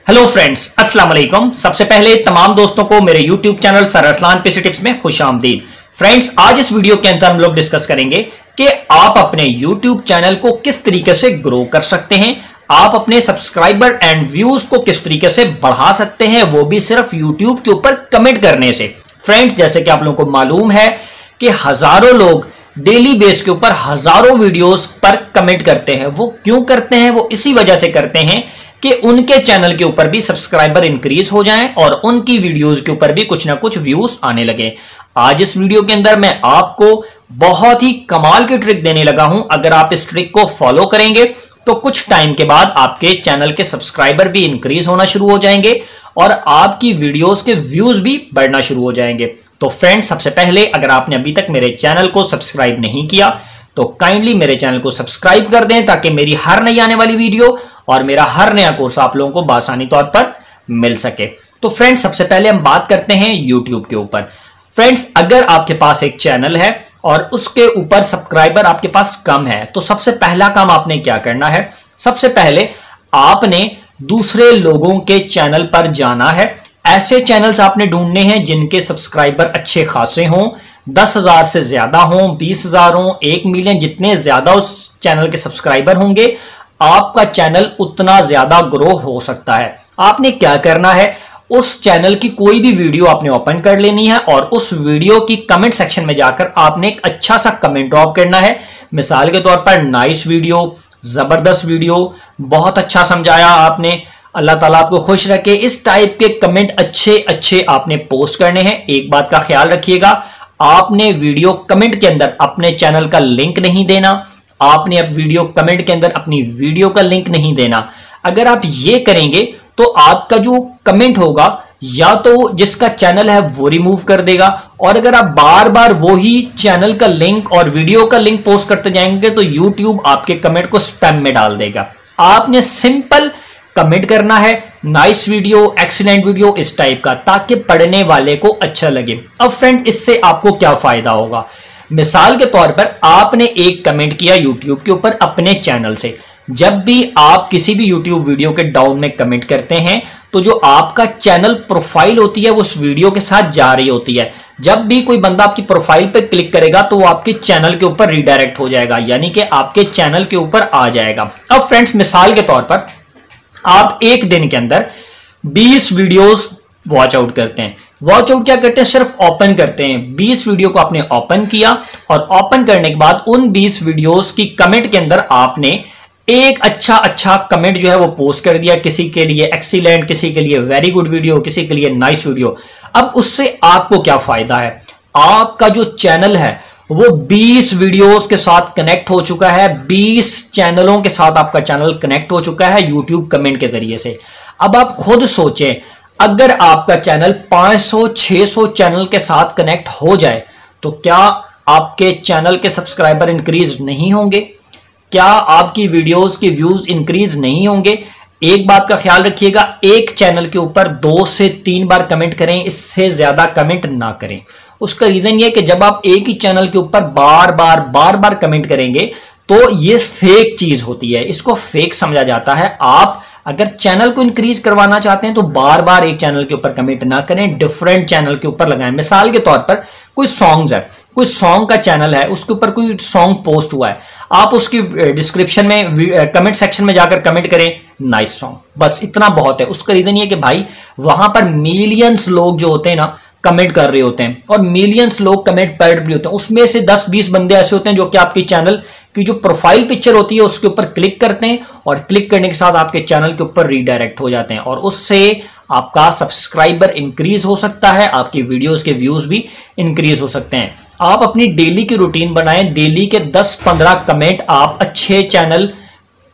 Hello friends, अस्सलाम वालेकुम। सबसे पहले तमाम दोस्तों को मेरे YouTube channel sir Arsalan PC tips में खुशामदीद। फ्रेंड्स, आज इस वीडियो के अंदर हम लोग डिस्कस करेंगे कि आप अपने YouTube चैनल को किस तरीके से ग्रो कर सकते हैं, आप अपने सब्सक्राइबर एंड व्यूज को किस तरीके से बढ़ा सकते हैं, वो भी सिर्फ YouTube के ऊपर कमेंट करने से। फ्रेंड्स, जैसे कि आप लोगों को मालूम है कि हजारों लोग डेली बेस के ऊपर हजारों वीडियोस पर कमेंट करते हैं। वो क्यों करते हैं? वो इसी वजह से करते हैं कि उनके चैनल के ऊपर भी सब्सक्राइबर इंक्रीज हो जाएं और उनकी वीडियोस के ऊपर भी कुछ ना कुछ व्यूज आने लगे। आज इस वीडियो के अंदर मैं आपको बहुत ही कमाल की ट्रिक देने लगा हूं। अगर आप इस ट्रिक को फॉलो करेंगे तो कुछ टाइम के बाद आपके चैनल के सब्सक्राइबर भी इंक्रीज होना शुरू हो जाएंगे और आपकी वीडियोस के व्यूज भी बढ़ना शुरू हो जाएंगे। तो फ्रेंड्स, सबसे पहले अगर आपने अभी तक मेरे चैनल को सब्सक्राइब नहीं किया तो काइंडली मेरे चैनल को सब्सक्राइब कर दें ताकि मेरी हर नई आने वाली वीडियो और मेरा हर नया कोर्स आप लोगों को बासानी तौर पर मिल सके। तो फ्रेंड्स, सबसे पहले हम बात करते हैं YouTube के ऊपर। फ्रेंड्स, अगर आपके पास एक चैनल है और उसके ऊपर सब्सक्राइबर आपके पास कम है तो सबसे पहला काम आपने क्या करना है? सबसे पहले आपने दूसरे लोगों के चैनल पर जाना है। ऐसे चैनल्स आपने ढूंढने हैं जिनके सब्सक्राइबर अच्छे खासे हों, 10,000 से ज्यादा हों, 20,000 हों, 1 मिलियन। जितने ज्यादा उस चैनल के सब्सक्राइबर होंगे आपका चैनल उतना ज्यादा ग्रो हो सकता है। आपने क्या करना है? उस चैनल की कोई भी वीडियो आपने ओपन कर लेनी है और उस वीडियो की कमेंट सेक्शन में जाकर आपने एक अच्छा सा कमेंट ड्रॉप करना है। मिसाल के तौर पर नाइस वीडियो, जबरदस्त वीडियो, बहुत अच्छा समझाया आपने, अल्लाह ताला आपको खुश रखे। इस टाइप के कमेंट अच्छे अच्छे आपने पोस्ट करने हैं। एक बात का ख्याल रखिएगा, आपने वीडियो कमेंट के अंदर अपने चैनल का लिंक नहीं देना, आपने अब वीडियो कमेंट के अंदर अपनी वीडियो का लिंक नहीं देना। अगर आप ये करेंगे तो आपका जो कमेंट होगा या तो जिसका चैनल है वो रिमूव कर देगा, और अगर आप बार बार वही चैनल का लिंक और वीडियो का लिंक पोस्ट करते जाएंगे तो YouTube आपके कमेंट को स्पैम में डाल देगा। आपने सिंपल कमेंट करना है, नाइस वीडियो, एक्सीलेंट वीडियो, इस टाइप का, ताकि पढ़ने वाले को अच्छा लगे। अब फ्रेंड, इससे आपको क्या फायदा होगा? मिसाल के तौर पर आपने एक कमेंट किया YouTube के ऊपर अपने चैनल से। जब भी आप किसी भी YouTube वीडियो के डाउन में कमेंट करते हैं तो जो आपका चैनल प्रोफाइल होती है वो उस वीडियो के साथ जा रही होती है। जब भी कोई बंदा आपकी प्रोफाइल पर क्लिक करेगा तो वो आपके चैनल के ऊपर रीडायरेक्ट हो जाएगा, यानी कि आपके चैनल के ऊपर आ जाएगा। अब फ्रेंड्स, मिसाल के तौर पर आप एक दिन के अंदर 20 वीडियोस वॉच आउट करते हैं। वॉच आउट क्या करते हैं? सिर्फ ओपन करते हैं। 20 वीडियो को आपने ओपन किया और ओपन करने के बाद उन 20 वीडियोस की कमेंट के अंदर आपने एक अच्छा कमेंट जो है वो पोस्ट कर दिया। किसी के लिए एक्सीलेंट, किसी के लिए वेरी गुड वीडियो, किसी के लिए नाइस वीडियो। अब उससे आपको क्या फायदा है? आपका जो चैनल है वो 20 वीडियोस के साथ कनेक्ट हो चुका है, 20 चैनलों के साथ आपका चैनल कनेक्ट हो चुका है YouTube कमेंट के जरिए से। अब आप खुद सोचें, अगर आपका चैनल 500-600 चैनल के साथ कनेक्ट हो जाए तो क्या आपके चैनल के सब्सक्राइबर इंक्रीज नहीं होंगे? क्या आपकी वीडियोस के व्यूज इंक्रीज नहीं होंगे? एक बात का ख्याल रखिएगा, एक चैनल के ऊपर 2 से 3 बार कमेंट करें, इससे ज्यादा कमेंट ना करें। उसका रीजन ये कि जब आप एक ही चैनल के ऊपर बार बार कमेंट करेंगे तो ये फेक चीज होती है, इसको फेक समझा जाता है। आप अगर चैनल को इंक्रीज करवाना चाहते हैं तो बार बार एक चैनल के ऊपर कमेंट ना करें, डिफरेंट चैनल के ऊपर लगाएं। मिसाल के तौर पर कोई सॉन्ग्स है, कोई सॉन्ग का चैनल है, उसके ऊपर कोई सॉन्ग पोस्ट हुआ है, आप उसकी डिस्क्रिप्शन में कमेंट सेक्शन में जाकर कमेंट करें नाइस सॉन्ग, बस इतना बहुत है। उसका रीजन ये कि भाई वहां पर मिलियंस लोग जो होते हैं ना कमेंट कर रहे होते हैं और मिलियंस लोग कमेंट पढ़ रहे होते हैं। उसमें से 10-20 बंदे ऐसे होते हैं जो कि आपके चैनल की जो प्रोफाइल पिक्चर होती है उसके ऊपर क्लिक करते हैं और क्लिक करने के साथ आपके चैनल के ऊपर रीडायरेक्ट हो जाते हैं और उससे आपका सब्सक्राइबर इंक्रीज हो सकता है, आपकी वीडियोस के व्यूज भी इंक्रीज हो सकते हैं। आप अपनी डेली की रूटीन बनाएं, डेली के 10-15 कमेंट आप अच्छे चैनल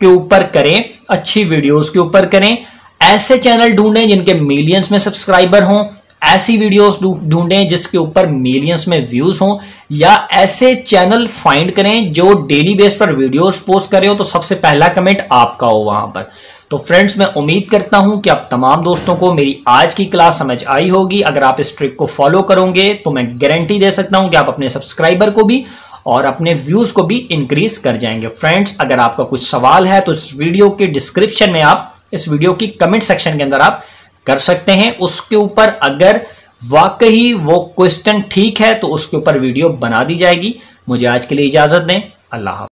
के ऊपर करें, अच्छी वीडियोस के ऊपर करें। ऐसे चैनल ढूंढें जिनके मिलियंस में सब्सक्राइबर हों, ऐसी वीडियोस ढूंढें जिसके ऊपर मिलियंस में व्यूज हों, या ऐसे चैनल फाइंड करें जो डेली बेस पर वीडियोस पोस्ट करे हो तो सबसे पहला कमेंट आपका हो वहां पर। तो फ्रेंड्स, मैं उम्मीद करता हूं कि आप तमाम दोस्तों को मेरी आज की क्लास समझ आई होगी। अगर आप इस ट्रिक को फॉलो करोगे तो मैं गारंटी दे सकता हूं कि आप अपने सब्सक्राइबर को भी और अपने व्यूज को भी इंक्रीज कर जाएंगे। फ्रेंड्स, अगर आपका कुछ सवाल है तो इस वीडियो के डिस्क्रिप्शन में आप इस वीडियो की कमेंट सेक्शन के अंदर आप कर सकते हैं। उसके ऊपर अगर वाकई वो क्वेश्चन ठीक है तो उसके ऊपर वीडियो बना दी जाएगी। मुझे आज के लिए इजाजत दें। अल्लाह हाफ़िज़।